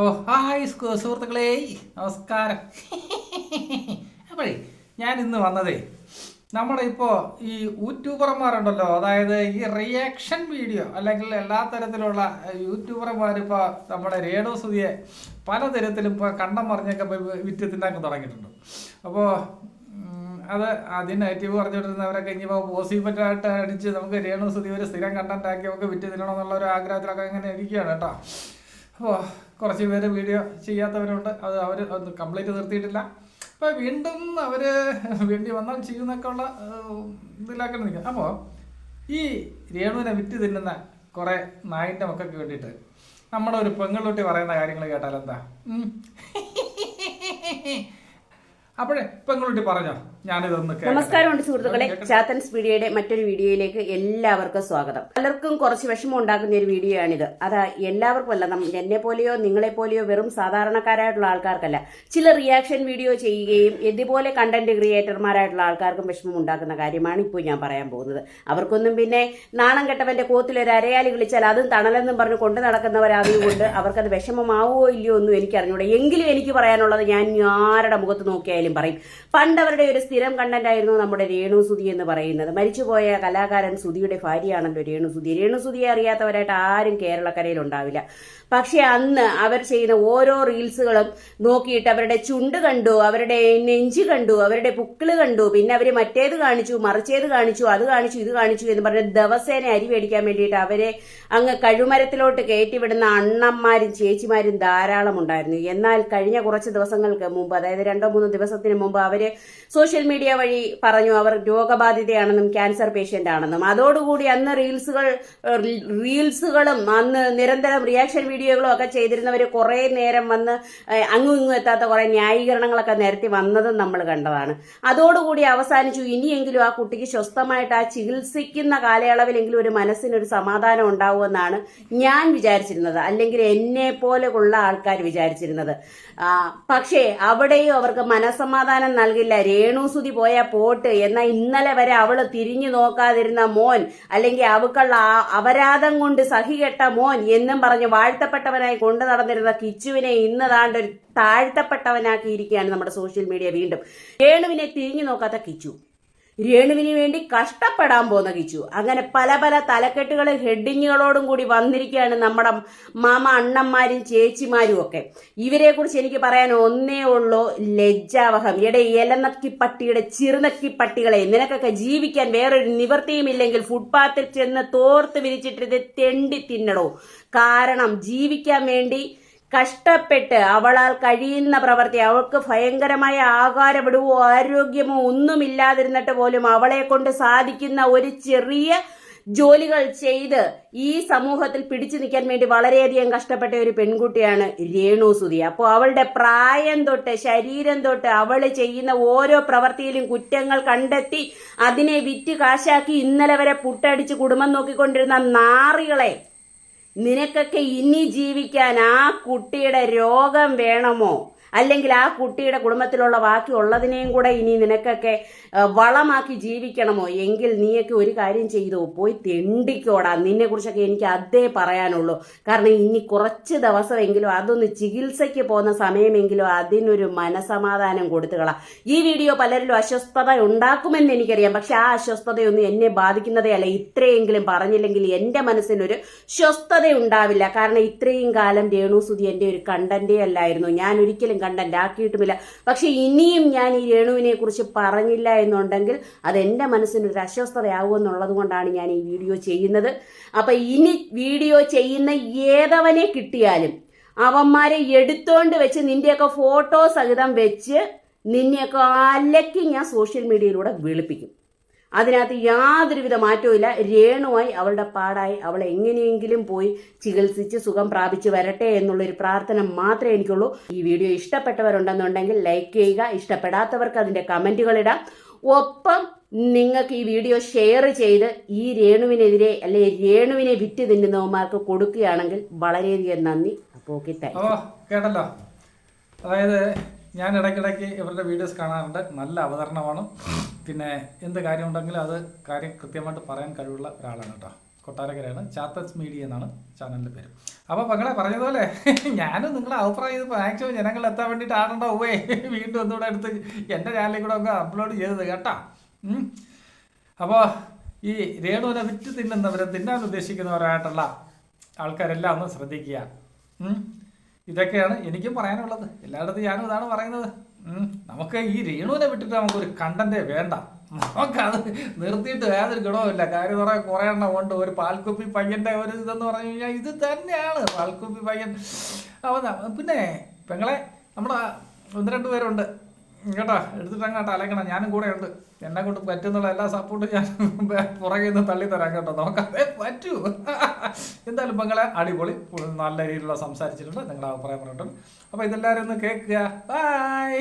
ഓ hi സുഹൃത്തുക്കളെ, നമസ്കാരം. അപ്പോഴേ ഞാൻ ഇന്ന് വന്നതേ നമ്മുടെ ഇപ്പോൾ ഈ യൂട്യൂബർമാരുണ്ടല്ലോ, അതായത് ഈ റിയാക്ഷൻ വീഡിയോ അല്ലെങ്കിൽ എല്ലാ തരത്തിലുള്ള യൂട്യൂബർമാരിപ്പോൾ നമ്മുടെ രേണുസുതിയെ പലതരത്തിലും ഇപ്പോൾ കണ്ടം മറിഞ്ഞൊക്കെ വിറ്റ് തിന്നാൻ തുടങ്ങിയിട്ടുണ്ട്. അപ്പോൾ അത് ആദ്യം നെഗറ്റീവ് പറഞ്ഞുകൊണ്ടിരുന്നവരൊക്കെ ഇനിയിപ്പോൾ പോസിറ്റീവായിട്ട് അടിച്ച് നമുക്ക് രേണുസുതി ഒരു സ്ഥിരം കണ്ടന്റ് ആക്കി നമുക്ക് വിറ്റ് തിന്നണമെന്നുള്ള ഒരു ആഗ്രഹത്തിലൊക്കെ ഇങ്ങനെ ഇരിക്കുകയാണ് കേട്ടോ. അപ്പോൾ കുറച്ച് പേര് വീഡിയോ ചെയ്യാത്തവരുണ്ട്, അത് അവർ കംപ്ലീറ്റ് നിർത്തിയിട്ടില്ല. അപ്പോൾ വീണ്ടും അവർ വേണ്ടി വന്നാൽ ചെയ്യുന്നൊക്കെ ഉള്ള ഇതിലാക്കി നിൽക്കുക. അപ്പോൾ ഈ രേണുവിനെ വിറ്റ് തിന്നുന്ന കുറേ നായിൻ്റെ മക്കൾക്ക് വേണ്ടിയിട്ട് നമ്മുടെ ഒരു പെങ്ങളുട്ടി പറയുന്ന കാര്യങ്ങൾ കേട്ടാൽ എന്താ? അപ്പോഴേ പെങ്ങളുട്ടി പറഞ്ഞോ, ഞാനിതൊന്ന്. നമസ്കാരമുണ്ട് സുഹൃത്തുക്കളെ, ചാത്തൻസ് വീഡിയോയുടെ മറ്റൊരു വീഡിയോയിലേക്ക് എല്ലാവർക്കും സ്വാഗതം. പലർക്കും കുറച്ച് വിഷമം ഉണ്ടാക്കുന്ന ഒരു വീഡിയോ ആണിത്. അത് എല്ലാവർക്കും അല്ല, എന്നെ പോലെയോ നിങ്ങളെ പോലെയോ വെറും സാധാരണക്കാരായിട്ടുള്ള ആൾക്കാർക്കല്ല, ചില റിയാക്ഷൻ വീഡിയോ ചെയ്യുകയും ഇതുപോലെ കണ്ടന്റ് ക്രിയേറ്റർമാരായിട്ടുള്ള ആൾക്കാർക്കും വിഷമം ഉണ്ടാക്കുന്ന കാര്യമാണ് ഇപ്പോൾ ഞാൻ പറയാൻ പോകുന്നത്. അവർക്കൊന്നും പിന്നെ നാണം കെട്ടവന്റെ കോത്തിലൊരു അരയാലി വിളിച്ചാൽ അതും തണലെന്നും പറഞ്ഞ് കൊണ്ടു നടക്കുന്നവരായതുകൊണ്ട് അവർക്കത് വിഷമമാവോ ഇല്ലയോ ഒന്നും എനിക്കറിഞ്ഞൂടെ. എങ്കിലും എനിക്ക് പറയാനുള്ളത് ഞാൻ ആരുടെ മുഖത്ത് നോക്കിയാലും പറയും. പണ്ടവരുടെ ഒരു സ്ഥിരം കണ്ടന്റ് ആയിരുന്നു നമ്മുടെ രേണുസുതി എന്ന് പറയുന്നത്. മരിച്ചുപോയ കലാകാരൻ സുധിയുടെ ഭാര്യയാണല്ലോ രേണുസുതി. രേണുസുതിയെ അറിയാത്തവരായിട്ട് ആരും കേരളക്കരയിൽ ഉണ്ടാവില്ല. പക്ഷെ അന്ന് അവർ ചെയ്യുന്ന ഓരോ റീൽസുകളും നോക്കിയിട്ട് അവരുടെ ചുണ്ട് കണ്ടു, അവരുടെ നെഞ്ച് കണ്ടു, അവരുടെ പുക്കിള് കണ്ടു, പിന്നെ അവർ മറ്റേത് കാണിച്ചു, മറിച്ചേത് കാണിച്ചു, അത് കാണിച്ചു, ഇത് കാണിച്ചു എന്ന് പറഞ്ഞ് ദിവസേന അരി മേടിക്കാൻ വേണ്ടിയിട്ട് അവരെ അങ്ങ് കഴുമരത്തിലോട്ട് കയറ്റിവിടുന്ന അണ്ണന്മാരും ചേച്ചിമാരും ധാരാളം ഉണ്ടായിരുന്നു. എന്നാൽ കഴിഞ്ഞ കുറച്ച് ദിവസങ്ങൾക്ക് മുമ്പ്, അതായത് 2-3 ദിവസത്തിന് മുമ്പ് അവര് സോഷ്യൽ മീഡിയ വഴി പറഞ്ഞു അവർ രോഗബാധിതയാണെന്നും ക്യാൻസർ പേഷ്യന്റ് ആണെന്നും. അതോടുകൂടി അന്ന് റീൽസുകളും അന്ന് നിരന്തരം റിയാക്ഷൻ വീഡിയോകളും ഒക്കെ ചെയ്തിരുന്നവർ കുറെ നേരം വന്ന് അങ്ങും ഇങ്ങും എത്താത്ത കുറെ ന്യായീകരണങ്ങളൊക്കെ നിരത്തി വന്നതും നമ്മൾ കണ്ടതാണ്. അതോടുകൂടി അവസാനിച്ചു. ഇനിയെങ്കിലും ആ കുട്ടിക്ക് സ്വസ്ഥമായിട്ട് ആ ചികിത്സിക്കുന്ന കാലയളവിലെങ്കിലും ഒരു മനസ്സിനൊരു സമാധാനം ഉണ്ടാവുമെന്നാണ് ഞാൻ വിചാരിച്ചിരുന്നത്, അല്ലെങ്കിൽ എന്നെ പോലെയുള്ള ആൾക്കാർ വിചാരിച്ചിരുന്നത്. പക്ഷേ അവിടെയും അവർക്ക് മനസ്സമാധാനം നൽകില്ല. രേണുസുതി പോയാൽ പോട്ട്, എന്നാൽ ഇന്നലെ വരെ അവള് തിരിഞ്ഞു നോക്കാതിരുന്ന മോൻ, അല്ലെങ്കിൽ അവക്കുള്ള അപരാധം കൊണ്ട് സഹികെട്ട മോൻ എന്നും പറഞ്ഞ് വാഴ്ത്തപ്പെട്ടവനായി കൊണ്ടു നടന്നിരുന്ന കിച്ചുവിനെ ഇന്ന് താണ്ടൊരു താഴ്ത്തപ്പെട്ടവനാക്കിയിരിക്കുകയാണ് നമ്മുടെ സോഷ്യൽ മീഡിയ. വീണ്ടും രേണുവിനെ തിരിഞ്ഞു നോക്കാത്ത കിച്ചു, രേണുവിന് വേണ്ടി കഷ്ടപ്പെടാൻ പോകുന്ന കിച്ചു, അങ്ങനെ പല പല തലക്കെട്ടുകളും ഹെഡിങ്ങുകളോടും കൂടി വന്നിരിക്കുകയാണ് നമ്മുടെ മാമ അണ്ണന്മാരും ചേച്ചിമാരും ഒക്കെ. ഇവരെ കുറിച്ച് എനിക്ക് പറയാൻ ഒന്നേ ഉള്ളൂ, ലജ്ജാവഹം. ഇലനക്കിപ്പട്ടിയുടെ ചിറുനക്കിപ്പട്ടികളെ, നിനക്കൊക്കെ ജീവിക്കാൻ വേറൊരു നിവൃത്തിയുമില്ലെങ്കിൽ ഫുട്പാത്തിൽ ചെന്ന് തോർത്ത് വിരിച്ചിട്ട് തെണ്ടി തിന്നടോ. കാരണം ജീവിക്കാൻ വേണ്ടി കഷ്ടപ്പെട്ട് അവളാൽ കഴിയുന്ന പ്രവൃത്തി, അവൾക്ക് ഭയങ്കരമായ ആകാരവിടുവോ ആരോഗ്യമോ ഒന്നുമില്ലാതിരുന്നിട്ട് പോലും അവളെ കൊണ്ട് സാധിക്കുന്ന ഒരു ചെറിയ ജോലികൾ ചെയ്ത് ഈ സമൂഹത്തിൽ പിടിച്ചു നിൽക്കാൻ വേണ്ടി വളരെയധികം കഷ്ടപ്പെട്ട ഒരു പെൺകുട്ടിയാണ് രേണുസുതി. അപ്പോൾ അവളുടെ പ്രായം തൊട്ട് ശരീരം തൊട്ട് അവൾ ചെയ്യുന്ന ഓരോ പ്രവൃത്തിയിലും കുറ്റങ്ങൾ കണ്ടെത്തി അതിനെ വിറ്റ് കാശാക്കി ഇന്നലെ വരെ പുട്ടടിച്ച് കുടുംബം നോക്കിക്കൊണ്ടിരുന്ന നാറികളെ, നിനക്കൊക്കെ ഇനി ജീവിക്കാൻ ആ കുട്ടിയുടെ രോഗം വേണമോ, അല്ലെങ്കിൽ ആ കുട്ടിയുടെ കുടുംബത്തിലുള്ള ബാക്കിയുള്ളതിനെയും കൂടെ ഇനി നിനക്കൊക്കെ വളമാക്കി ജീവിക്കണമോ? എങ്കിൽ നീയൊക്കെ ഒരു കാര്യം ചെയ്തോ, പോയി തെണ്ടിക്കോടാ. നിന്നെ കുറിച്ചൊക്കെ എനിക്ക് അതേ പറയാനുള്ളൂ. കാരണം ഇനി കുറച്ച് ദിവസമെങ്കിലും അതൊന്ന് ചികിത്സയ്ക്ക് പോകുന്ന സമയമെങ്കിലും അതിനൊരു മനസമാധാനം കൊടുത്തുകളാ. ഈ വീഡിയോ പലരിലും അസ്വസ്ഥത ഉണ്ടാക്കുമെന്ന് എനിക്കറിയാം, പക്ഷെ ആ അസ്വസ്ഥതയൊന്നും എന്നെ ബാധിക്കുന്നതേ അല്ല. ഇത്രയെങ്കിലും പറഞ്ഞില്ലെങ്കിൽ എൻ്റെ മനസ്സിനൊരു സ്വസ്ഥത ഉണ്ടാവില്ല. കാരണം ഇത്രയും കാലം രേണുസുതി എൻ്റെ ഒരു കണ്ടന്റേ അല്ലായിരുന്നു, ഞാൻ ഒരിക്കലും കണ്ടന്റ് ആക്കിയിട്ടുമില്ല. പക്ഷെ ഇനിയും ഞാൻ ഈ രേണുവിനെ കുറിച്ച് പറഞ്ഞില്ല എന്നുണ്ടെങ്കിൽ അതെന്റെ മനസ്സിനൊരു അസ്വസ്ഥതയാവുമെന്നുള്ളത് കൊണ്ടാണ് ഞാൻ ഈ വീഡിയോ ചെയ്യുന്നത്. അപ്പൊ ഇനി വീഡിയോ ചെയ്യുന്ന ഏതവനെ കിട്ടിയാലും അവന്മാരെ എടുത്തോണ്ട് വെച്ച് നിന്റെയൊക്കെ ഫോട്ടോ സഹിതം വെച്ച് നിന്നെയൊക്കെ അലക്കി ഞാൻ സോഷ്യൽ മീഡിയയിലൂടെ വെളുപ്പിക്കും. അതിനകത്ത് യാതൊരുവിധ മാറ്റവും ഇല്ല. രേണുവായി അവളുടെ പാടായി അവൾ എങ്ങനെയെങ്കിലും പോയി ചികിത്സിച്ച് സുഖം പ്രാപിച്ച് വരട്ടെ എന്നുള്ളൊരു പ്രാർത്ഥന മാത്രമേ എനിക്കുള്ളൂ. ഈ വീഡിയോ ഇഷ്ടപ്പെട്ടവരുണ്ടെന്നുണ്ടെങ്കിൽ ലൈക്ക് ചെയ്യുക, ഇഷ്ടപ്പെടാത്തവർക്ക് അതിൻ്റെ കമൻറ്റുകൾ ഇടാം. ഒപ്പം നിങ്ങൾക്ക് ഈ വീഡിയോ ഷെയർ ചെയ്ത് ഈ രേണുവിനെതിരെ അല്ലെ രേണുവിനെ വിറ്റ് തിന്നുന്നവന്മാർക്ക് കൊടുക്കുകയാണെങ്കിൽ വളരെയധികം നന്ദി. അപ്പോൾ ഓക്കെ, താങ്ക് യു. കേട്ടല്ലോ, അതായത് ഞാൻ ഇടയ്ക്കിടയ്ക്ക് ഇവരുടെ വീഡിയോസ് കാണാറുണ്ട്. നല്ല അവതരണമാണ്. പിന്നെ എന്ത് കാര്യമുണ്ടെങ്കിലും അത് കാര്യം കൃത്യമായിട്ട് പറയാൻ കഴിവുള്ള ഒരാളാണ് കേട്ടോ. കൊട്ടാരക്കരയാണ്. ചാത്തസ് മീഡിയ എന്നാണ് ചാനലിൻ്റെ പേര്. അപ്പോൾ മകളെ പറഞ്ഞതുപോലെ ഞാനും നിങ്ങളെ അഭിപ്രായം ഇത് മാക്സിമം ജനങ്ങൾ എത്താൻ വേണ്ടിയിട്ട് ആണുണ്ടാവേ വീണ്ടും ഒന്നുകൂടെ എടുത്ത് എൻ്റെ ചാനലിൽ കൂടെ ഒക്കെ അപ്ലോഡ് ചെയ്തത് കേട്ടോ. അപ്പോൾ ഈ രേണുവിനെ വിറ്റ് തിന്നുന്നവരെ തിന്നാൻ ഉദ്ദേശിക്കുന്നവരായിട്ടുള്ള ആൾക്കാരെല്ലാം ഒന്ന് ശ്രദ്ധിക്കുക. ഇതൊക്കെയാണ് എനിക്കും പറയാനുള്ളത്. എല്ലായിടത്തും ഞാനും ഇതാണ് പറയുന്നത്. നമുക്ക് ഈ രേണുവിനെ വിട്ടിട്ട് നമുക്കൊരു കണ്ടന്റേ വേണ്ട. നമുക്കത് നിർത്തിയിട്ട് യാതൊരു ഗുണവുമില്ല. കാര്യം കുറേ എണ്ണം കൊണ്ട് ഒരു പാൽക്കുപ്പി പയ്യൻ്റെ ഒരു ഇതെന്ന് പറഞ്ഞു കഴിഞ്ഞാൽ ഇത് തന്നെയാണ് പാൽക്കുപ്പി പയ്യൻ. പിന്നെ പെങ്ങളെ നമ്മുടെ 1-2 പേരുണ്ട് കേട്ടോ, എടുത്തിട്ട് അങ്ങോട്ട് അലക്കണം. ഞാനും കൂടെ ഉണ്ട്. എന്നെ കൊണ്ട് പറ്റുന്നുള്ള എല്ലാ സപ്പോർട്ടും ഞാൻ പുറകെ നിന്ന് തള്ളിത്തരാം കേട്ടോ. നോക്കാതെ പറ്റൂ. എന്തായാലും പെങ്ങളെ അടിപൊളി, നല്ല രീതിയിലുള്ള സംസാരിച്ചിട്ടുണ്ട്. നിങ്ങളുടെ അഭിപ്രായം പറഞ്ഞിട്ടുണ്ട്. അപ്പോൾ ഇതെല്ലാവരും ഒന്ന് കേൾക്കുക. ബൈ.